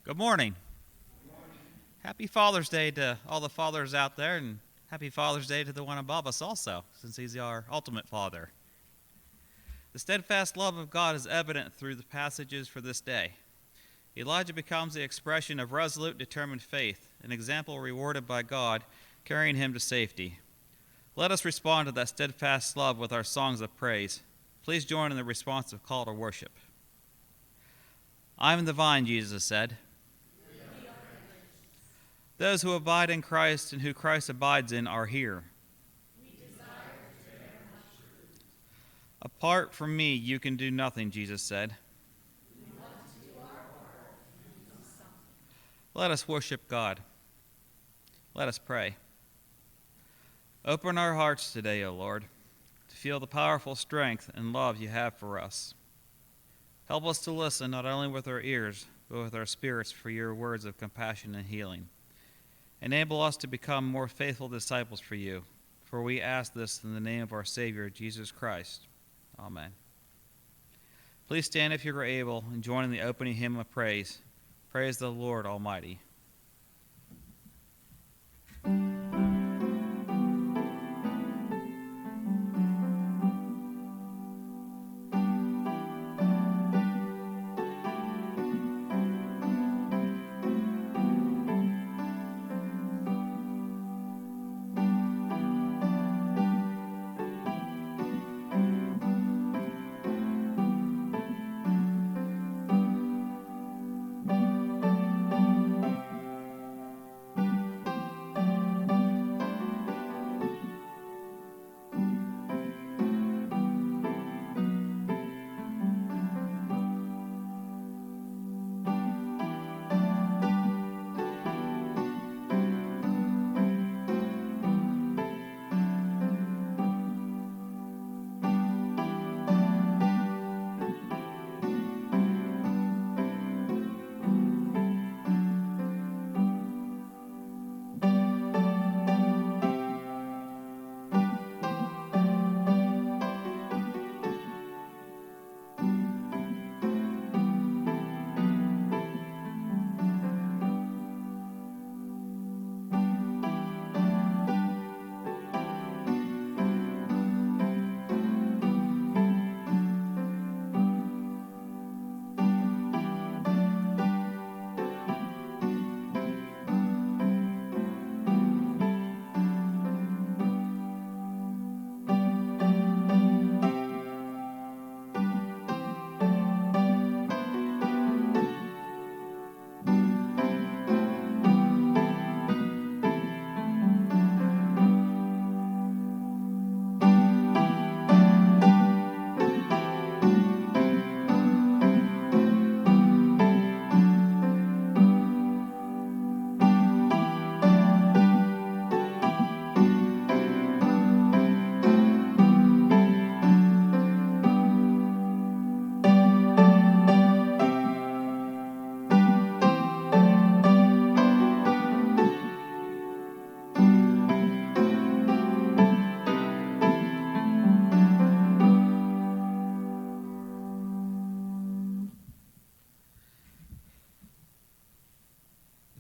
Good morning. Happy Father's Day to all the fathers out there, and happy Father's Day to the one above us also, since he's our ultimate father. The steadfast love of God is evident through the passages for this day. Elijah becomes the expression of resolute, determined faith, an example rewarded by God, carrying him to safety. Let us respond to that steadfast love with our songs of praise. Please join in the responsive call to worship. I am the vine, Jesus said. Those who abide in Christ and who Christ abides in are here. Apart from me, you can do nothing, Jesus said. Let us worship God. Let us pray. Open our hearts today, O Lord, to feel the powerful strength and love you have for us. Help us to listen not only with our ears, but with our spirits for your words of compassion and healing. Enable us to become more faithful disciples for you, for we ask this in the name of our Savior, Jesus Christ. Amen. Please stand if you are able and join in the opening hymn of praise. Praise the Lord Almighty.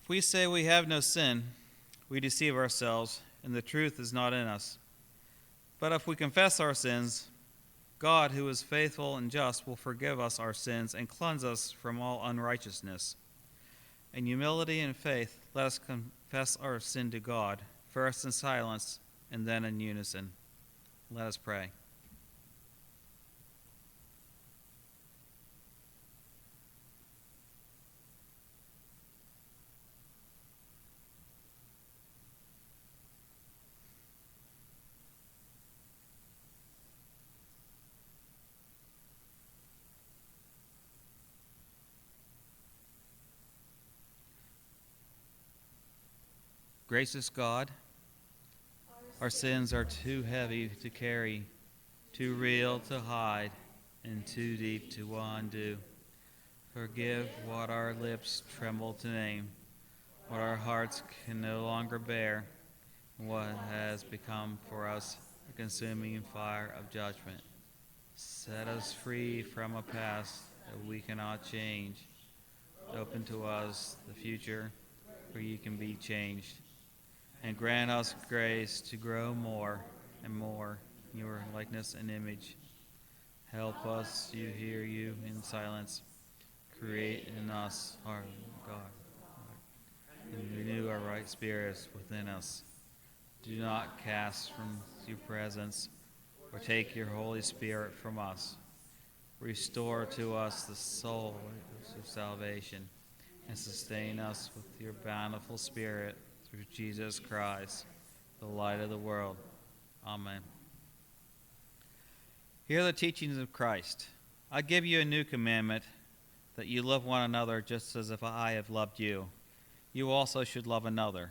If we say we have no sin, we deceive ourselves, and the truth is not in us. But if we confess our sins, God, who is faithful and just, will forgive us our sins and cleanse us from all unrighteousness. In humility and faith, let us confess our sin to God, first in silence and then in unison. Let us pray. Gracious God, our sins are too heavy to carry, too real to hide, and too deep to undo. Forgive what our lips tremble to name, what our hearts can no longer bear, and what has become for us a consuming fire of judgment. Set us free from a past that we cannot change. Open to us the future where you can be changed, and grant us grace to grow more and more in your likeness and image. Help us to hear you in silence. Create in us our God, and renew our right spirits within us. Do not cast from your presence or take your Holy Spirit from us. Restore to us the soul of salvation and sustain us with your bountiful Spirit through Jesus Christ, the light of the world. Amen. Hear the teachings of Christ. I give you a new commandment, that you love one another just as if I have loved you. You also should love another.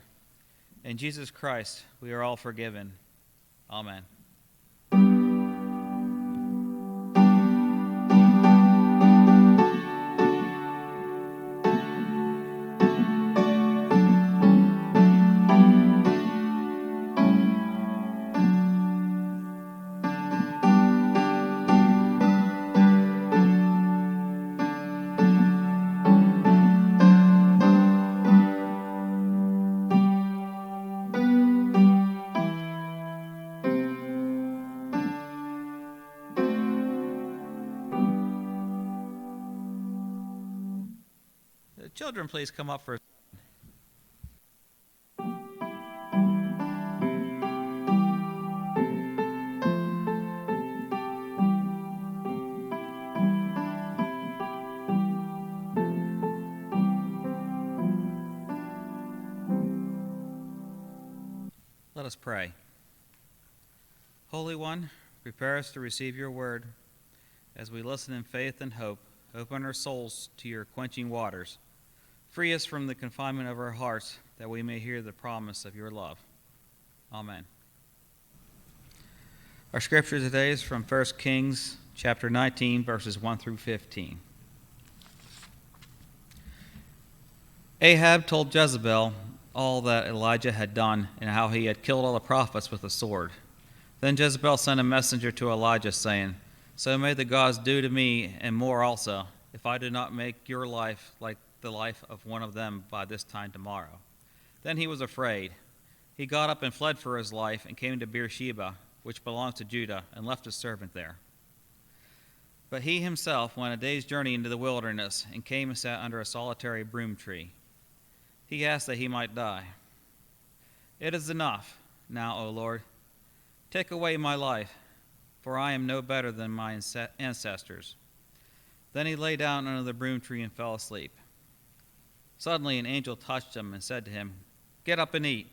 In Jesus Christ, we are all forgiven. Amen. Children, please come up for. Let us pray. Holy One, prepare us to receive your word. As we listen in faith and hope, open our souls to your quenching waters. Free us from the confinement of our hearts, that we may hear the promise of your love. Amen. Our scripture today is from 1 Kings chapter 19, verses 1 through 15. Ahab told Jezebel all that Elijah had done and how he had killed all the prophets with a sword. Then Jezebel sent a messenger to Elijah, saying, So may the gods do to me and more also, if I do not make your life like the life of one of them by this time tomorrow. Then he was afraid. He got up and fled for his life and came to Beersheba, which belongs to Judah, and left his servant there. But he himself went a day's journey into the wilderness and came and sat under a solitary broom tree. He asked that he might die. It is enough now, O Lord. Take away my life, for I am no better than my ancestors. Then he lay down under the broom tree and fell asleep. Suddenly an angel touched him and said to him, Get up and eat.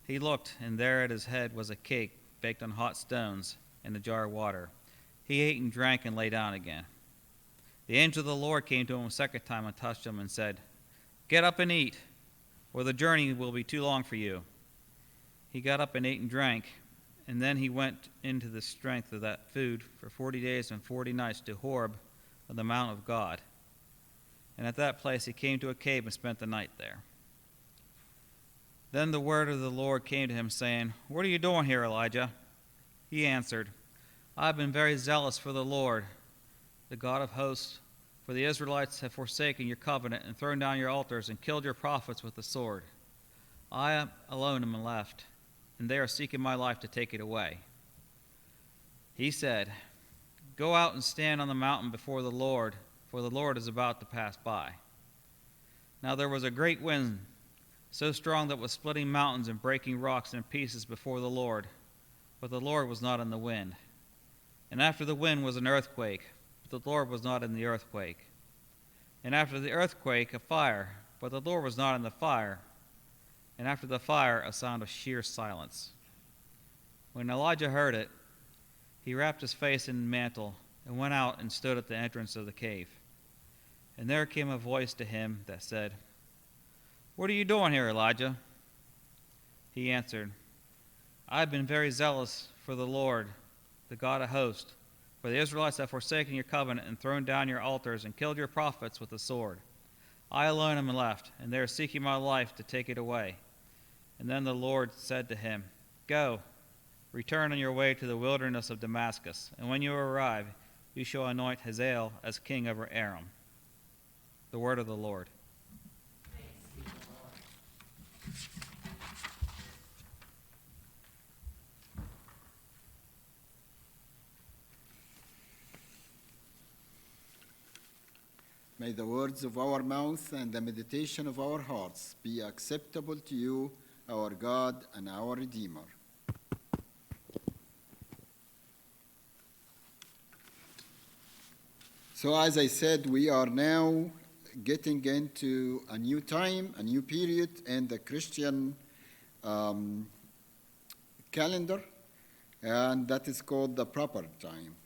He looked, and there at his head was a cake baked on hot stones and a jar of water. He ate and drank and lay down again. The angel of the Lord came to him a second time and touched him and said, Get up and eat, or the journey will be too long for you. He got up and ate and drank, and then he went into the strength of that food for 40 days and 40 nights to Horeb, on the mount of God. And at that place he came to a cave and spent the night there. Then the word of the Lord came to him, saying, What are you doing here, Elijah? He answered, I have been very zealous for the Lord, the God of hosts, for the Israelites have forsaken your covenant and thrown down your altars and killed your prophets with the sword. I alone am left, and they are seeking my life to take it away. He said, Go out and stand on the mountain before the Lord, for the Lord is about to pass by. Now there was a great wind, so strong that it was splitting mountains and breaking rocks in pieces before the Lord, but the Lord was not in the wind. And after the wind was an earthquake, but the Lord was not in the earthquake. And after the earthquake, a fire, but the Lord was not in the fire. And after the fire, a sound of sheer silence. When Elijah heard it, he wrapped his face in a mantle and went out and stood at the entrance of the cave. And there came a voice to him that said, What are you doing here, Elijah? He answered, I have been very zealous for the Lord, the God of hosts, for the Israelites have forsaken your covenant and thrown down your altars and killed your prophets with the sword. I alone am left, and they are seeking my life to take it away. And then the Lord said to him, Go, return on your way to the wilderness of Damascus, and when you arrive, you shall anoint Hazael as king over Aram. The word of the Lord. May the words of our mouth and the meditation of our hearts be acceptable to you, our God and our Redeemer. So as I said, we are now getting into a new time, a new period in the Christian calendar, and that is called the proper time.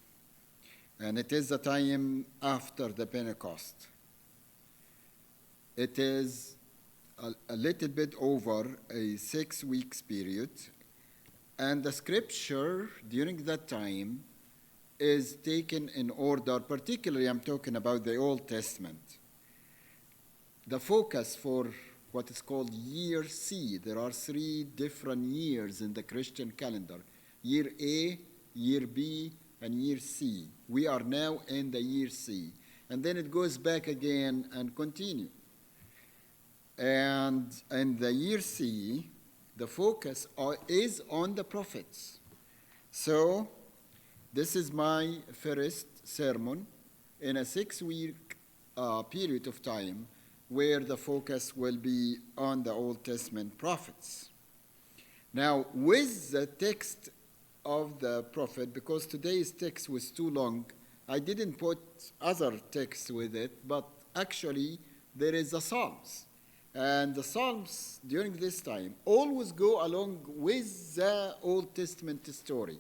And it is the time after the Pentecost. It is a little bit over a 6 weeks period, and the scripture during that time is taken in order. Particularly, I'm talking about the Old Testament. The focus for what is called year C, there are 3 different years in the Christian calendar: year A, year B, and year C. We are now in the year C. And then it goes back again and continue. And in the year C, the focus is on the prophets. So this is my first sermon in a 6-week period of time where the focus will be on the Old Testament prophets. Now, with the text of the prophet, because today's text was too long, I didn't put other texts with it, but actually there is the Psalms. And the Psalms during this time always go along with the Old Testament story.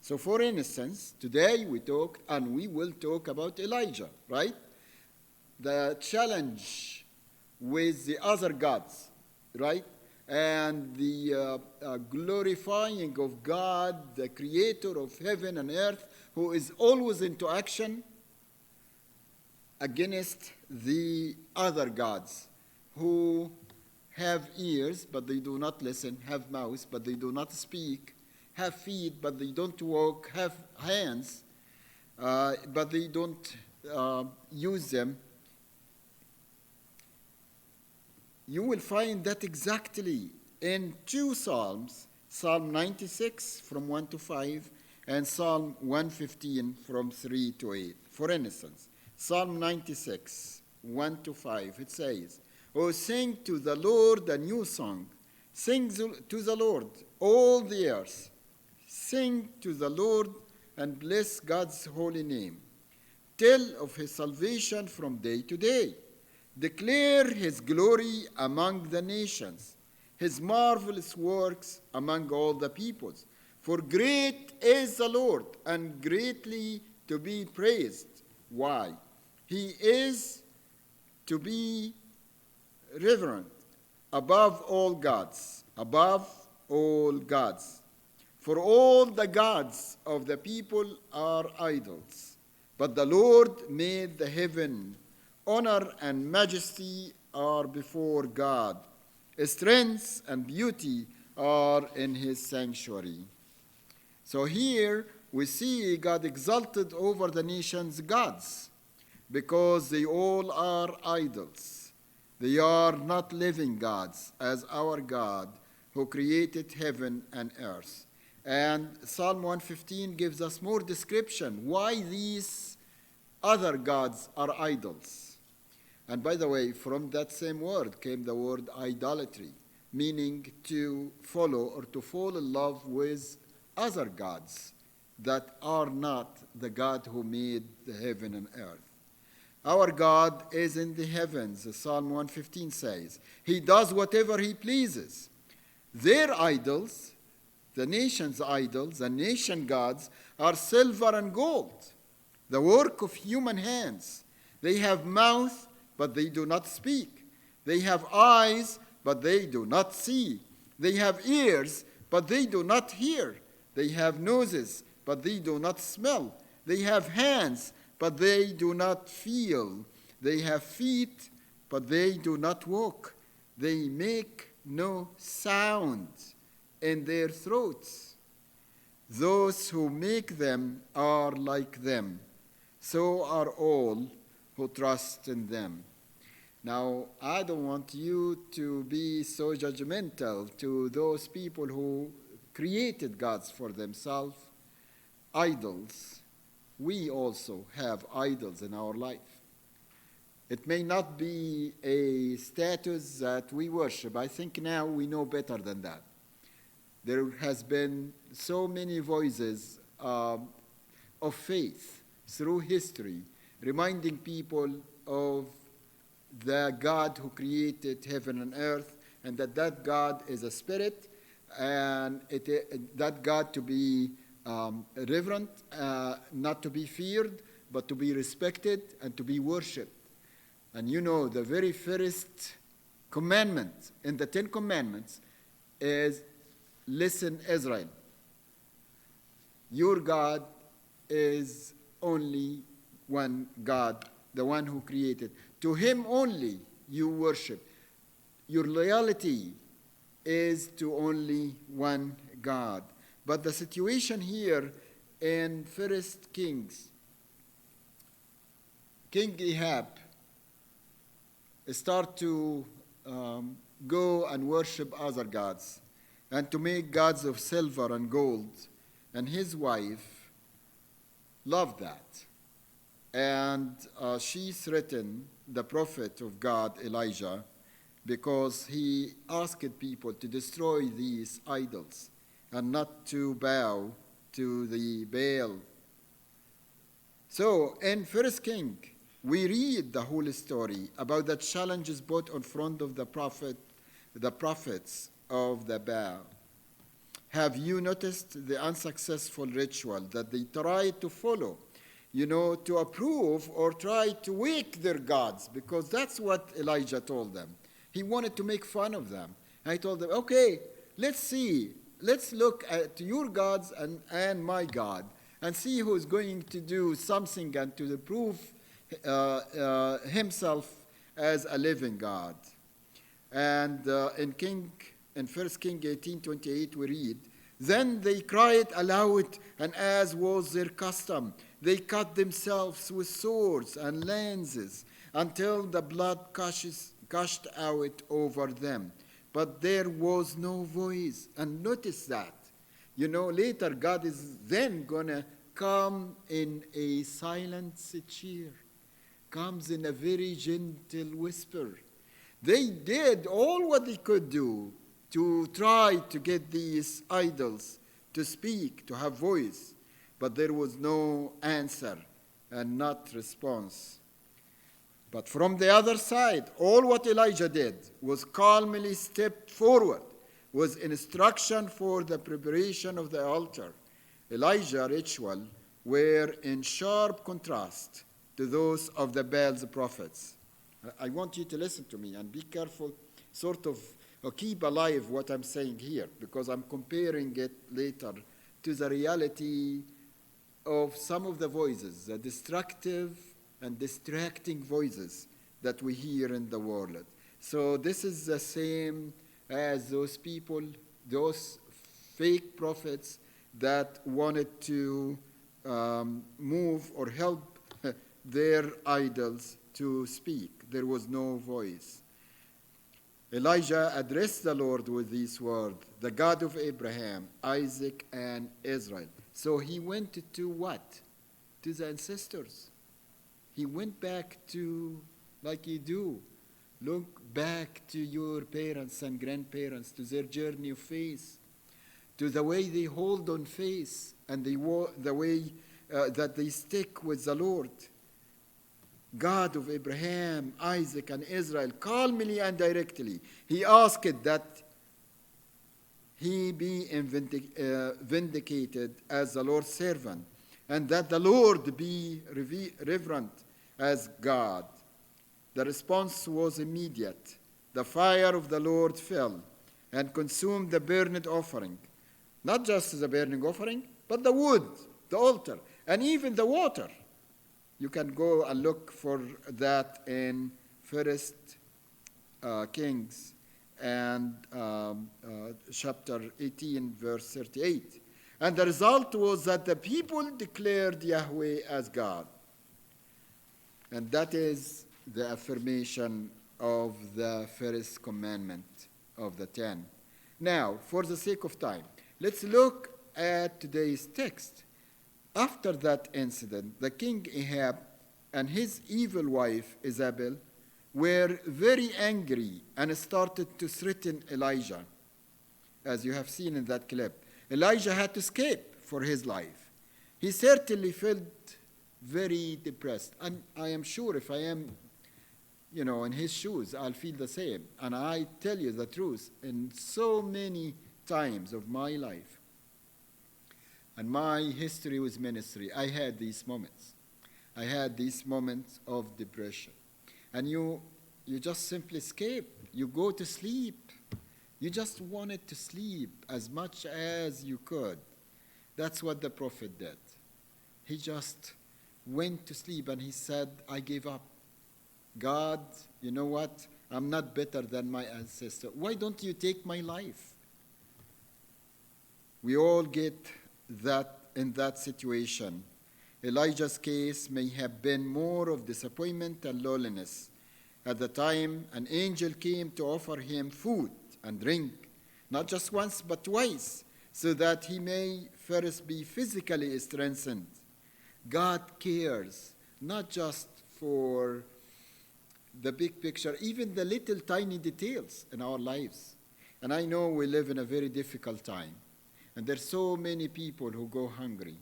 So for instance, today we talk, and we will talk about Elijah, right? The challenge with the other gods, right? And the glorifying of God, the creator of heaven and earth, who is always into action against the other gods who have ears but they do not listen, have mouths but they do not speak, have feet but they don't walk, have hands but they don't use them. You will find that exactly in 2 Psalms, Psalm 96 from 1 to 5 and Psalm 115 from 3 to 8. For instance, Psalm 96, 1 to 5, it says, "Oh, sing to the Lord a new song. Sing to the Lord, all the earth. Sing to the Lord and bless God's holy name. Tell of his salvation from day to day. Declare his glory among the nations, his marvelous works among all the peoples. For great is the Lord, and greatly to be praised." Why? He is to be reverent above all gods, above all gods. For all the gods of the people are idols, but the Lord made the heaven. Honor and majesty are before God. Strength and beauty are in his sanctuary. So here we see God exalted over the nations' gods because they all are idols. They are not living gods as our God who created heaven and earth. And Psalm 115 gives us more description why these other gods are idols. And by the way, from that same word came the word idolatry, meaning to follow or to fall in love with other gods that are not the God who made the heaven and earth. Our God is in the heavens, Psalm 115 says. He does whatever he pleases. Their idols, the nation's idols, the nation gods, are silver and gold, the work of human hands. They have mouth, but they do not speak. They have eyes, but they do not see. They have ears, but they do not hear. They have noses, but they do not smell. They have hands, but they do not feel. They have feet, but they do not walk. They make no sound in their throats. Those who make them are like them. So are all who trust in them. Now, I don't want you to be so judgmental to those people who created gods for themselves, idols. We also have idols in our life. It may not be a status that we worship. I think now we know better than that. There has been so many voices of faith through history, reminding people of the God who created heaven and earth, and that God is a spirit, and that God to be reverent, not to be feared, but to be respected and to be worshipped. And you know, the very first commandment in the Ten Commandments is, listen, Israel, your God is only one God, the one who created. To him only you worship. Your loyalty is to only one God. But the situation here in First Kings, King Ahab start to go and worship other gods and to make gods of silver and gold. And his wife loved that. And she threatened the prophet of God, Elijah, because he asked people to destroy these idols and not to bow to the Baal. So in First King, we read the whole story about the challenges put in front of the prophets of the Baal. Have you noticed the unsuccessful ritual that they tried to follow, to approve or try to wake their gods? Because that's what Elijah told them. He wanted to make fun of them. I told them, okay, let's look at your gods and my God and see who's going to do something and to prove himself as a living God. And in 1 King 18:28 we read, then they cried aloud, and as was their custom, they cut themselves with swords and lances until the blood gushed out over them. But there was no voice. And notice that. Later God is then going to come in a silent cheer, comes in a very gentle whisper. They did all what they could do to try to get these idols to speak, to have voice, but there was no answer and not response. But from the other side, all what Elijah did was calmly step forward with instruction for the preparation of the altar. Elijah's ritual were in sharp contrast to those of the Baal's prophets. I want you to listen to me and be careful, keep alive what I'm saying here, because I'm comparing it later to the reality of some of the voices, the destructive and distracting voices that we hear in the world. So this is the same as those people, those fake prophets that wanted to move or help their idols to speak. There was no voice. Elijah addressed the Lord with these words, the God of Abraham, Isaac, and Israel. So he went to what? To the ancestors. He went back to, like you do, look back to your parents and grandparents, to their journey of faith, to the way they hold on faith and the way that they stick with the Lord. God of Abraham, Isaac, and Israel, calmly and directly, he asked that he be vindicated as the Lord's servant, and that the Lord be reverent as God. The response was immediate. The fire of the Lord fell and consumed the burnt offering. Not just the burning offering, but the wood, the altar, and even the water. You can go and look for that in First Kings and chapter 18, verse 38. And the result was that the people declared Yahweh as God. And that is the affirmation of the first commandment of the 10. Now, for the sake of time, let's look at today's text. After that incident, the king Ahab and his evil wife Isabel were very angry and started to threaten Elijah, as you have seen in that clip. Elijah had to escape for his life. He certainly felt very depressed. And I am sure if I am, in his shoes, I'll feel the same. And I tell you the truth, in so many times of my life and my history with ministry, I had these moments. I had these moments of depression. And you just simply escape. You go to sleep. You just wanted to sleep as much as you could. That's what the prophet did. He just went to sleep and he said, I gave up. God, you know what? I'm not better than my ancestor. Why don't you take my life? We all get that in that situation. Elijah's case may have been more of disappointment and loneliness. At the time, an angel came to offer him food and drink, not just once but twice, so that he may first be physically strengthened. God cares, not just for the big picture, even the little tiny details in our lives. And I know we live in a very difficult time, and there's so many people who go hungry.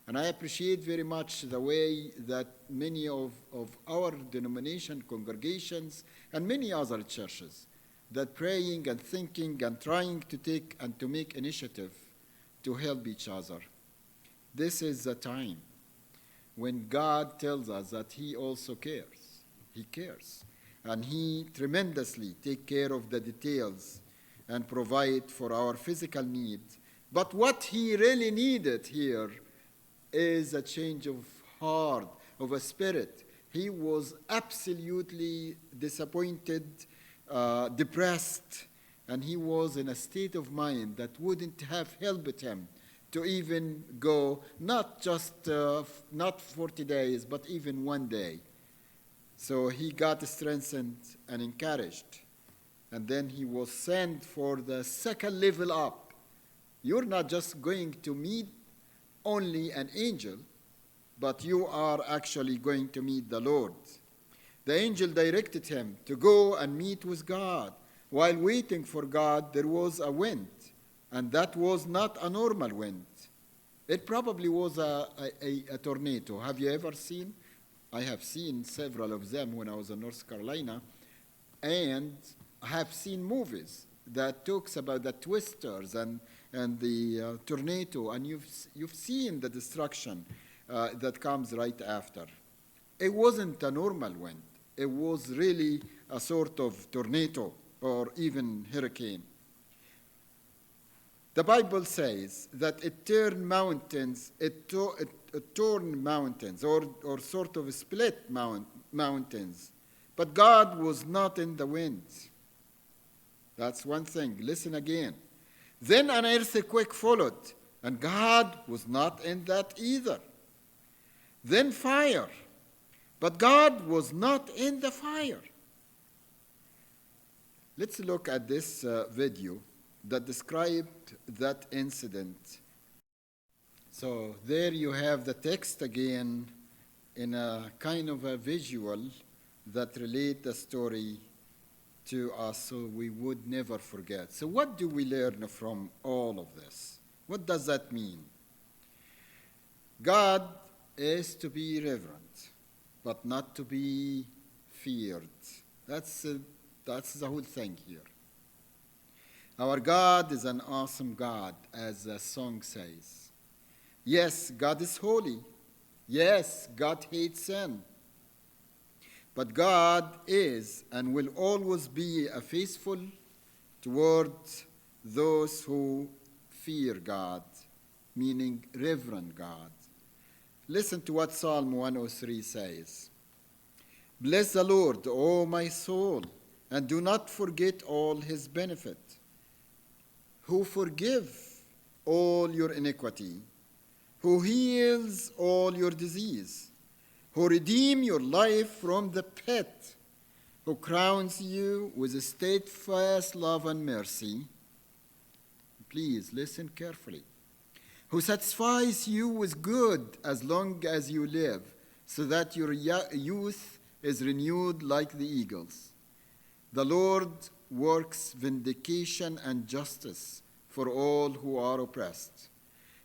And I appreciate very much the way that many of our denomination congregations and many other churches that praying and thinking and trying to take and to make initiative to help each other. This is the time when God tells us that he also cares. He cares. And he tremendously takes care of the details and provide for our physical needs. But what he really needed here is a change of heart, of a spirit. He was absolutely disappointed, depressed, and he was in a state of mind that wouldn't have helped him to even go, not 40 days, but even one day. So he got strengthened and encouraged. And then he was sent for the second level up. You're not just going to meet only an angel, but you are actually going to meet the Lord. The angel directed him to go and meet with God. While waiting for God, there was a wind, and that was not a normal wind. It probably was a tornado. Have you ever seen? I have seen several of them when I was in North Carolina, and I have seen movies that talks about the twisters and the tornado, and you've seen the destruction that comes right after. It wasn't a normal wind. It was really a sort of tornado or even hurricane. The Bible says that it turned mountains, it torn mountains or sort of split mountains. But God was not in the wind. That's one thing. Listen again. Then an earthquake followed, and God was not in that either. Then fire, but God was not in the fire. Let's look at this video that described that incident. So there you have the text again in a kind of a visual that relate the story to us so we would never forget. So what do we learn from all of this? What does that mean? God is to be reverent, but not to be feared. That's the whole thing here. Our God is an awesome God, as the song says. Yes, God is holy. Yes, God hates sin. But God is and will always be faithful toward those who fear God, meaning reverent God. Listen to what Psalm 103 says. Bless the Lord, O my soul, and do not forget all his benefit, who forgive all your iniquity, who heals all your disease, who redeem your life from the pit, who crowns you with a steadfast love and mercy. Please listen carefully. Who satisfies you with good as long as you live, so that your youth is renewed like the eagles. The Lord works vindication and justice for all who are oppressed.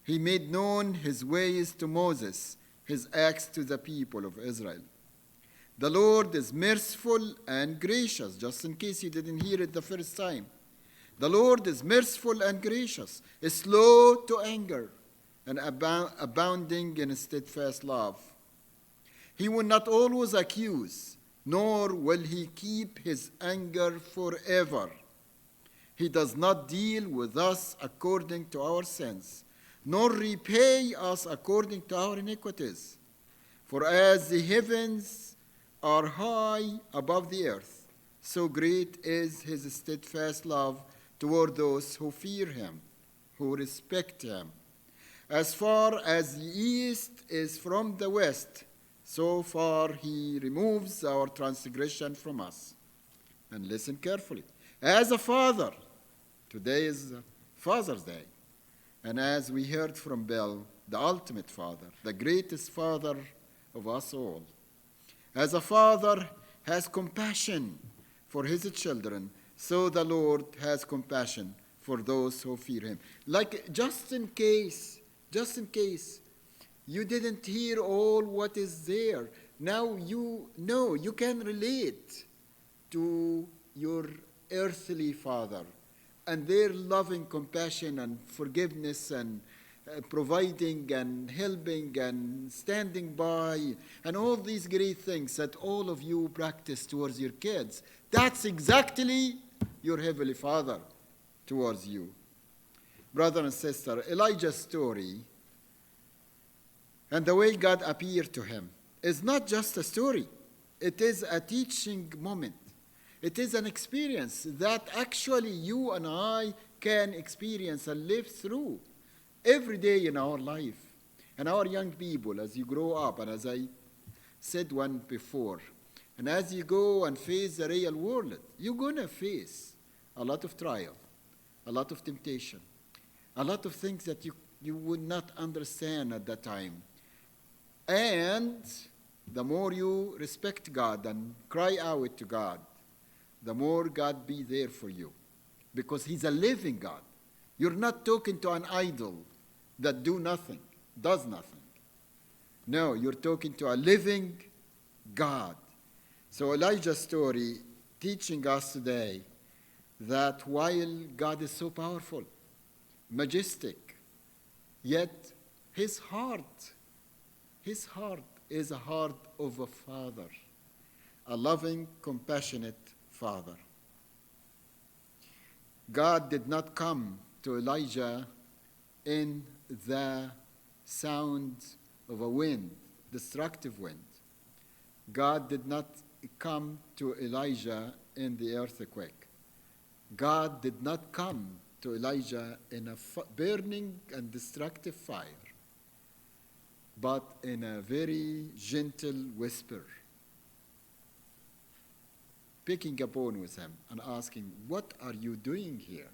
He made known his ways to Moses, his acts to the people of Israel. The Lord is merciful and gracious, just in case you didn't hear it the first time. The Lord is merciful and gracious, is slow to anger, and abounding in steadfast love. He will not always accuse, nor will he keep his anger forever. He does not deal with us according to our sins, nor repay us according to our iniquities. For as the heavens are high above the earth, so great is his steadfast love toward those who fear him, who respect him. As far as the east is from the west, so far he removes our transgression from us. And listen carefully. As a father, today is Father's Day, and as we heard from Bill, the ultimate father, the greatest father of us all. As a father has compassion for his children, so the Lord has compassion for those who fear him. Like just in case you didn't hear all what is there, now you know, you can relate to your earthly father and their loving compassion and forgiveness and providing and helping and standing by and all these great things that all of you practice towards your kids. That's exactly your Heavenly Father towards you. Brother and sister, Elijah's story and the way God appeared to him is not just a story. It is a teaching moment. It is an experience that actually you and I can experience and live through every day in our life. And our young people, as you grow up, and as I said one before, and as you go and face the real world, you're going to face a lot of trial, a lot of temptation, a lot of things that you would not understand at that time. And the more you respect God and cry out to God, the more God be there for you. Because he's a living God. You're not talking to an idol that does nothing. No, you're talking to a living God. So Elijah's story teaching us today that while God is so powerful, majestic, yet his heart is a heart of a father, a loving, compassionate father. God did not come to Elijah in the sound of a wind, destructive wind. God did not come to Elijah in the earthquake. God did not come to Elijah in a burning and destructive fire, but in a very gentle whisper, picking up on with him and asking, "What are you doing here?"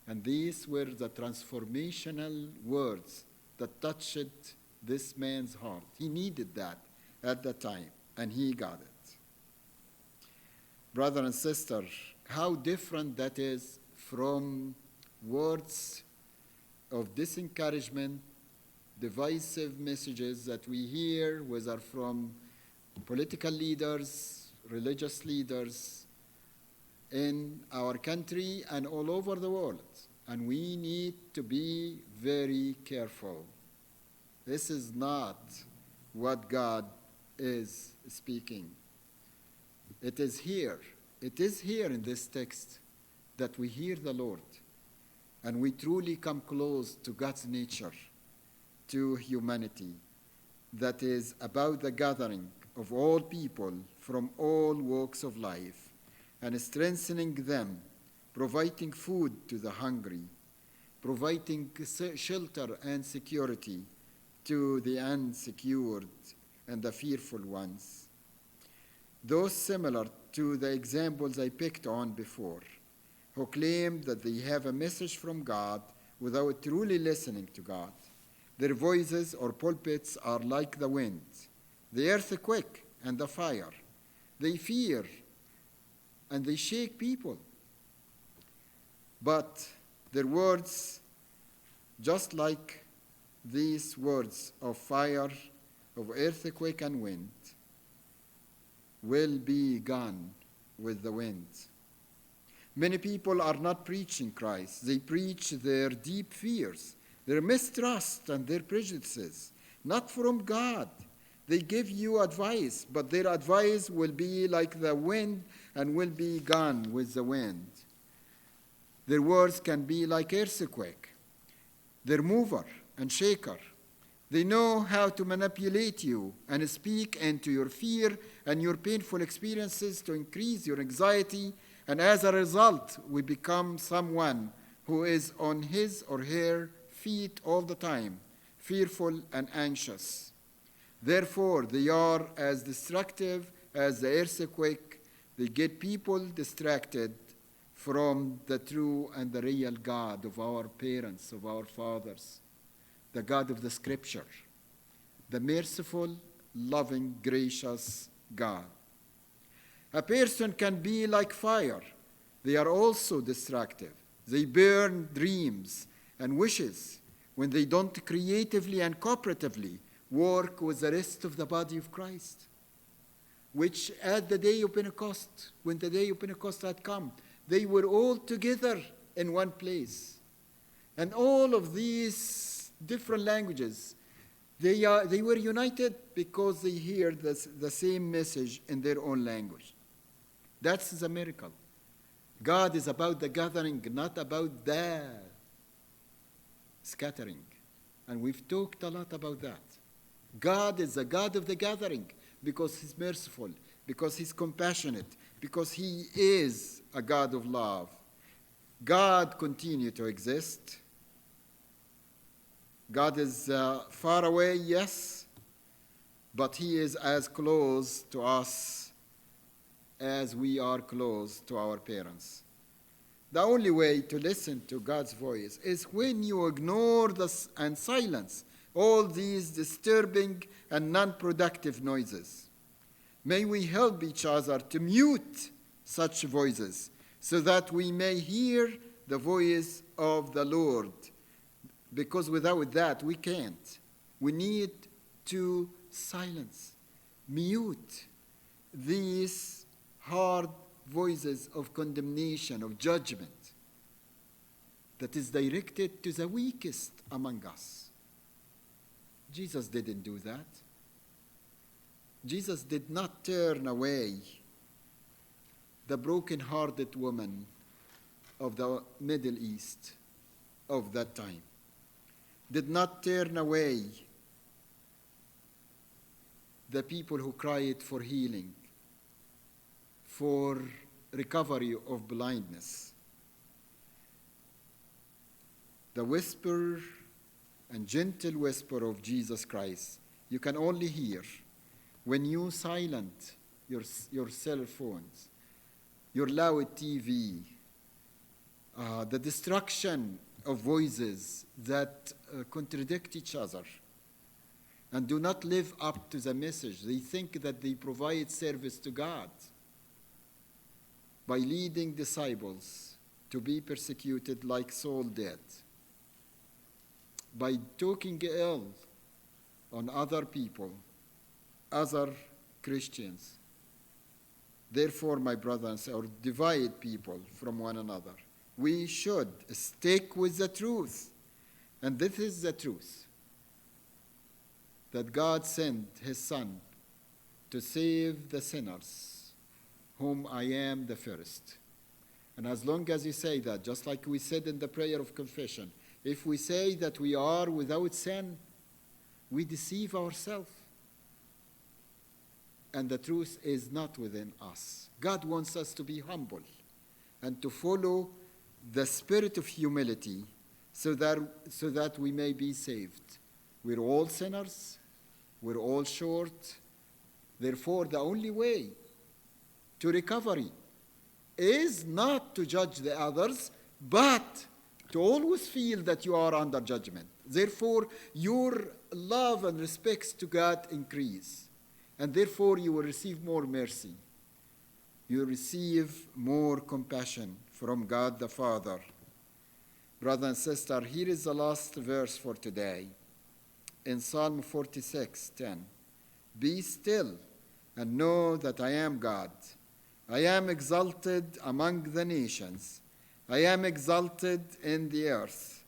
And these were the transformational words that touched this man's heart. He needed that at the time, and he got it. Brother and sister, how different that is from words of disencouragement, divisive messages that we hear, whether from political leaders, religious leaders in our country and all over the world. And we need to be very careful. This is not what God is speaking. It is here in this text that we hear the Lord and we truly come close to God's nature, to humanity, that is about the gathering of all people from all walks of life and strengthening them, providing food to the hungry, providing shelter and security to the unsecured, and the fearful ones. Those similar to the examples I picked on before, who claim that they have a message from God without truly listening to God. Their voices or pulpits are like the wind, the earthquake, and the fire. They fear and they shake people. But their words, just like these words of fire, of earthquake and wind, will be gone with the wind. Many people are not preaching Christ. They preach their deep fears, their mistrust, and their prejudices, not from God. They give you advice, but their advice will be like the wind and will be gone with the wind. Their words can be like earthquake. They're mover and shaker. They know how to manipulate you and speak into your fear and your painful experiences to increase your anxiety, and as a result, we become someone who is on his or her feet all the time, fearful and anxious. Therefore, they are as destructive as the earthquake. They get people distracted from the true and the real God of our parents, of our fathers, the God of the Scripture, the merciful, loving, gracious God. A person can be like fire. They are also destructive. They burn dreams and wishes when they don't creatively and cooperatively work with the rest of the body of Christ, which at the day of Pentecost, when the day of Pentecost had come, they were all together in one place. And all of these different languages, they were united because they hear the same message in their own language. That's the miracle. God is about the gathering, not about the scattering. And we've talked a lot about that. God is the God of the gathering because he's merciful, because he's compassionate, because he is a God of love. God continues to exist. God is far away, yes, but he is as close to us as we are close to our parents. The only way to listen to God's voice is when you ignore and silence all these disturbing and non-productive noises. May we help each other to mute such voices so that we may hear the voice of the Lord, because without that we can't. We need to silence, mute these hard voices of condemnation, of judgment that is directed to the weakest among us. Jesus didn't do that. Jesus did not turn away the broken-hearted woman of the Middle East of that time, did not turn away the people who cried for healing, for recovery of blindness. The whisper and gentle whisper of Jesus Christ you can only hear when you silent your cell phones, your loud TV, the destruction of voices that contradict each other and do not live up to the message. They think that they provide service to God by leading disciples to be persecuted like Saul did, by talking ill on other people, other Christians. Therefore, my brothers, or divide people from one another. We should stick with the truth. And this is the truth, that God sent his Son to save the sinners, whom I am the first. And as long as you say that, just like we said in the prayer of confession, if we say that we are without sin, we deceive ourselves. And the truth is not within us. God wants us to be humble and to follow the spirit of humility so that we may be saved. We're all sinners. We're all short. Therefore, the only way to recovery is not to judge the others, but to always feel that you are under judgment. Therefore, your love and respect to God increase. And therefore, you will receive more mercy. You receive more compassion from God the Father. Brother and sister, here is the last verse for today. In Psalm 46:10, be still and know that I am God. I am exalted among the nations. I am exalted in the earth.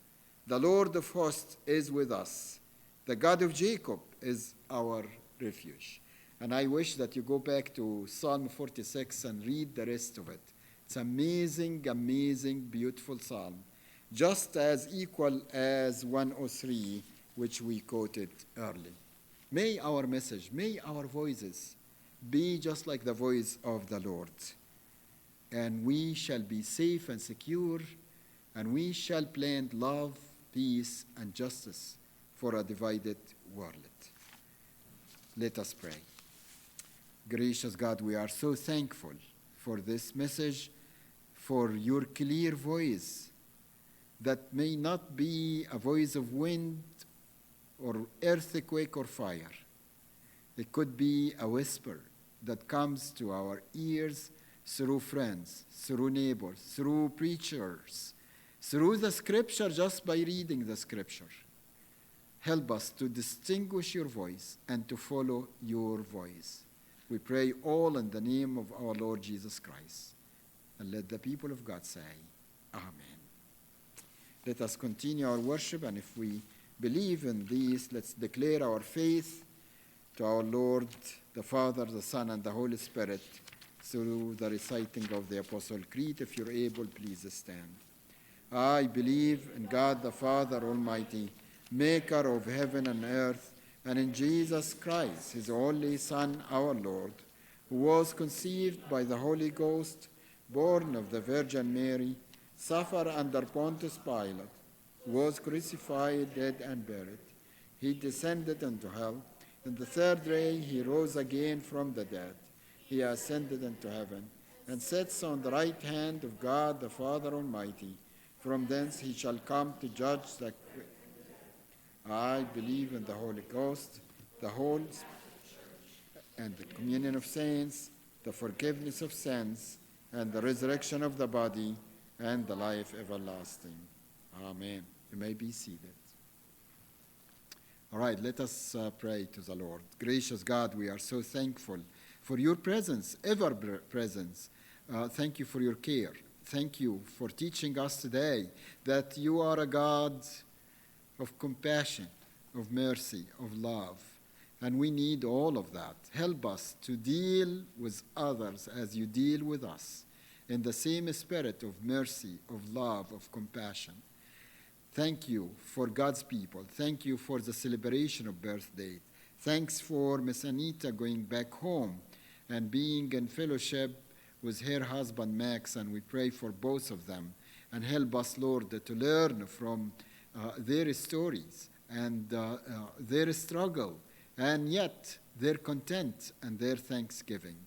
The Lord of hosts is with us. The God of Jacob is our refuge. And I wish that you go back to Psalm 46 and read the rest of it. It's amazing, amazing, beautiful psalm. Just as equal as 103, which we quoted early. May our message, may our voices be just like the voice of the Lord. And we shall be safe and secure, and we shall plant love, peace, and justice for a divided world. Let us pray. Gracious God, we are so thankful for this message, for your clear voice that may not be a voice of wind or earthquake or fire. It could be a whisper that comes to our ears through friends, through neighbors, through preachers, through the scripture, just by reading the scripture. Help us to distinguish your voice and to follow your voice. We pray all in the name of our Lord Jesus Christ. And let the people of God say, Amen. Let us continue our worship, and if we believe in this, let's declare our faith to our Lord, the Father, the Son, and the Holy Spirit through the reciting of the Apostle Creed. If you're able, please stand. I believe in God the Father Almighty, maker of heaven and earth, and in Jesus Christ, his only Son, our Lord, who was conceived by the Holy Ghost, born of the Virgin Mary, suffered under Pontius Pilate, was crucified, dead, and buried. He descended into hell. And the third day he rose again from the dead. He ascended into heaven, and sits on the right hand of God the Father Almighty. From thence he shall come to judge the quick. I believe in the Holy Ghost, the Holy Spirit, and the communion of saints, the forgiveness of sins, and the resurrection of the body, and the life everlasting. Amen. You may be seated. All right, let us pray to the Lord. Gracious God, we are so thankful for your presence, ever presence. Thank you for your care. Thank you for teaching us today that you are a God of compassion, of mercy, of love. And we need all of that. Help us to deal with others as you deal with us, in the same spirit of mercy, of love, of compassion. Thank you for God's people. Thank you for the celebration of birthday. Thanks for Miss Anita going back home and being in fellowship with her husband Max, and we pray for both of them. And help us, Lord, to learn from their stories and their struggle, and yet their content and their thanksgiving.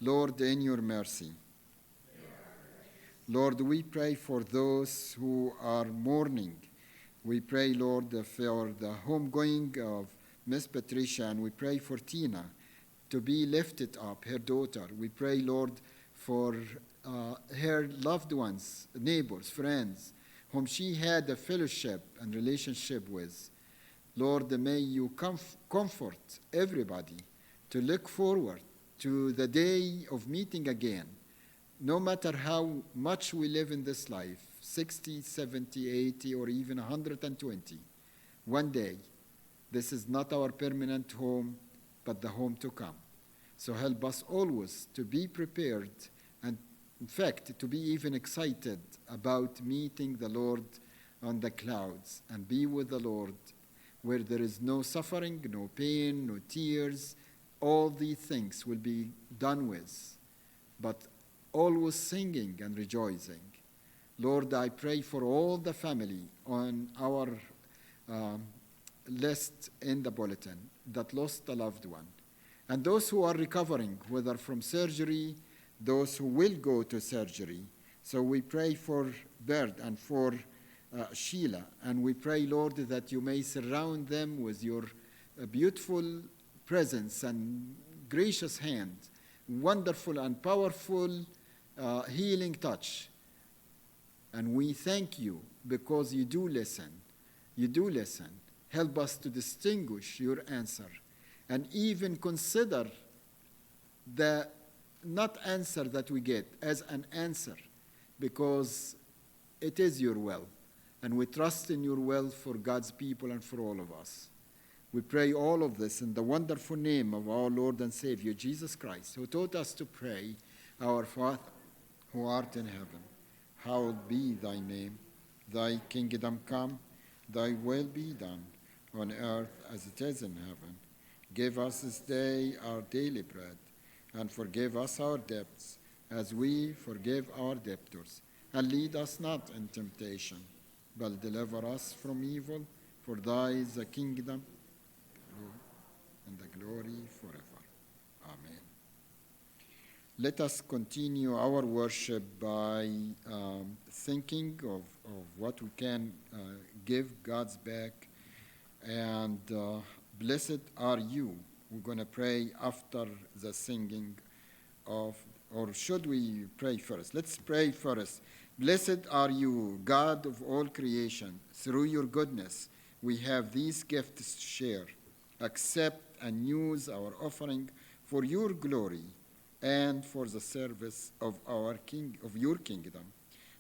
Lord, in your mercy. Lord, we pray for those who are mourning. We pray, Lord, for the homegoing of Miss Patricia, and we pray for Tina to be lifted up, her daughter. We pray, Lord, for her loved ones, neighbors, friends, whom she had a fellowship and relationship with. Lord, may you comfort everybody to look forward to the day of meeting again. No matter how much we live in this life, 60, 70, 80, or even 120, one day, this is not our permanent home, but the home to come. So help us always to be prepared, and in fact, to be even excited about meeting the Lord on the clouds and be with the Lord where there is no suffering, no pain, no tears. All these things will be done with, but always singing and rejoicing. Lord, I pray for all the family on our list in the bulletin that lost a loved one, and those who are recovering, whether from surgery, those who will go to surgery. So we pray for Bird and for Sheila, and we pray, Lord, that you may surround them with your beautiful presence and gracious hand, wonderful and powerful healing touch. And we thank you because you do listen. You do listen. Help us to distinguish your answer and even consider the not answer that we get as an answer, because it is your will. And we trust in your will for God's people and for all of us. We pray all of this in the wonderful name of our Lord and Savior, Jesus Christ, who taught us to pray, Our Father, who art in heaven, hallowed be thy name. Thy kingdom come, thy will be done, on earth as it is in heaven. Give us this day our daily bread, and forgive us our debts, as we forgive our debtors. And lead us not in temptation, but deliver us from evil. For thy is the kingdom, and the glory forever. Amen. Let us continue our worship by thinking of what we can give God's back. And blessed are you. We're going to pray after the singing of, or should we pray first? Let's pray first. Blessed are you, God of all creation. Through your goodness, we have these gifts to share. Accept and use our offering for your glory and for the service of your kingdom.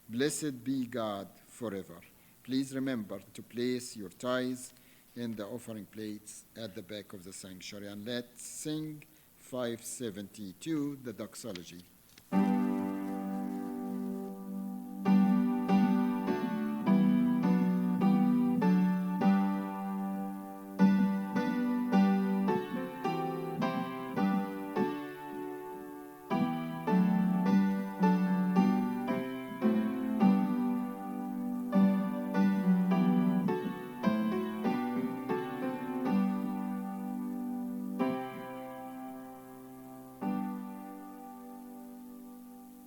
Blessed be God forever. Please remember to place your tithes in the offering plates at the back of the sanctuary. And let's sing 572, the doxology.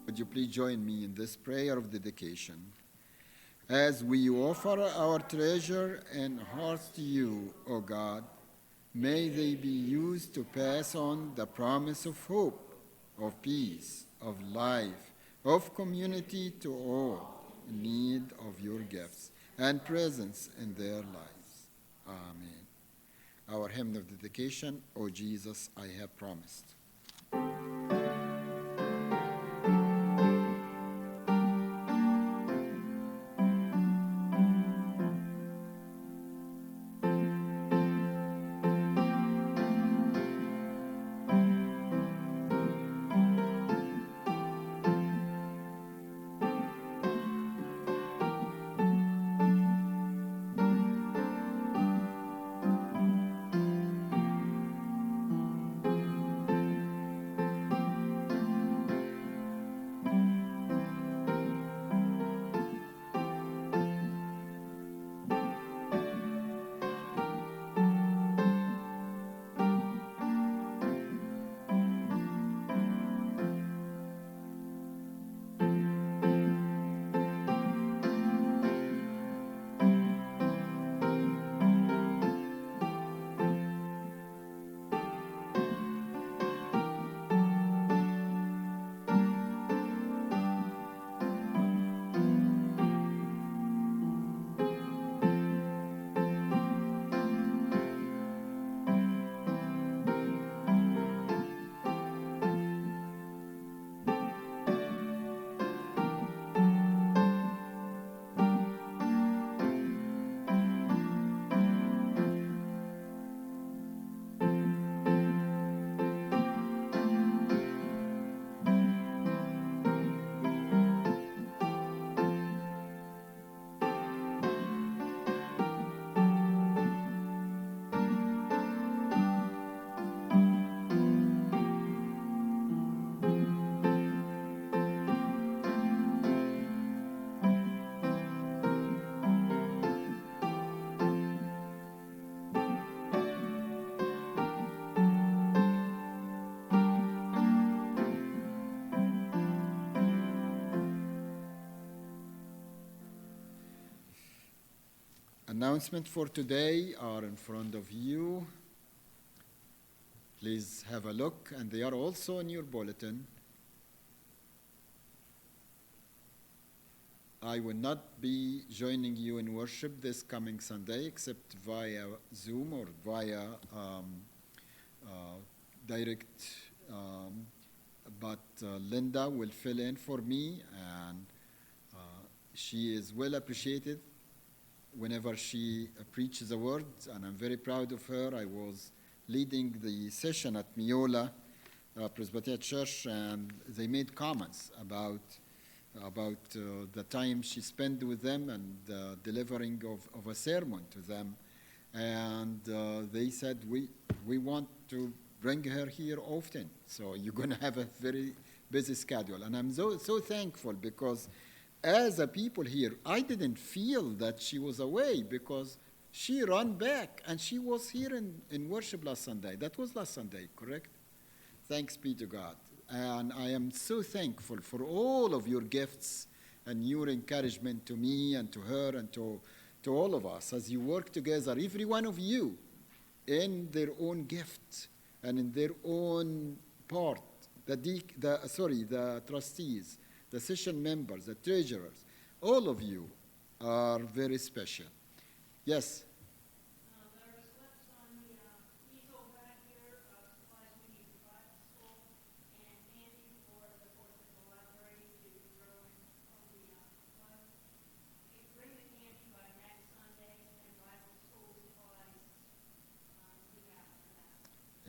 Would you please join me in this prayer of dedication? As we offer our treasure and hearts to you, O God, may they be used to pass on the promise of hope, of peace, of life, of community to all in need of your gifts and presence in their lives. Amen. Our hymn of dedication, O Jesus, I have promised. Announcements for today are in front of you. Please have a look, and they are also in your bulletin. I will not be joining you in worship this coming Sunday except via Zoom or via direct, but Linda will fill in for me, and she is well appreciated whenever she preaches the word, and I'm very proud of her. I was leading the session at Miola Presbyterian Church, and they made comments about the time she spent with them and delivering of a sermon to them. And they said, we want to bring her here often. So you're going to have a very busy schedule. And I'm so thankful, because as a people here, I didn't feel that she was away, because she ran back and she was here in worship last Sunday. That was last Sunday, correct? Thanks be to God. And I am so thankful for all of your gifts and your encouragement to me and to her and to all of us as you work together, every one of you, in their own gift and in their own part. The trustees, the session members, the treasurers, all of you are very special. Yes?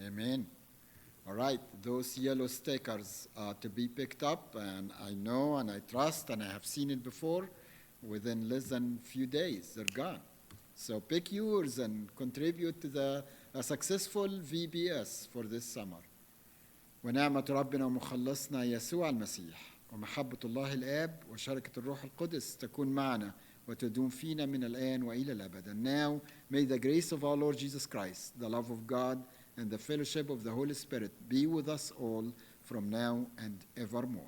Amen. All right, those yellow stickers are to be picked up, and I know and I trust and I have seen it before. Within less than a few days, they're gone. So pick yours and contribute to a successful VBS for this summer. ونعمة ربنا ومخلصنا يسوع المسيح ومحبة الله الآب وشركة الروح القدس تكون معنا وتدوم فينا من الآن وإلى الأبد. And now, may the grace of our Lord Jesus Christ, the love of God, and the fellowship of the Holy Spirit be with us all from now and evermore.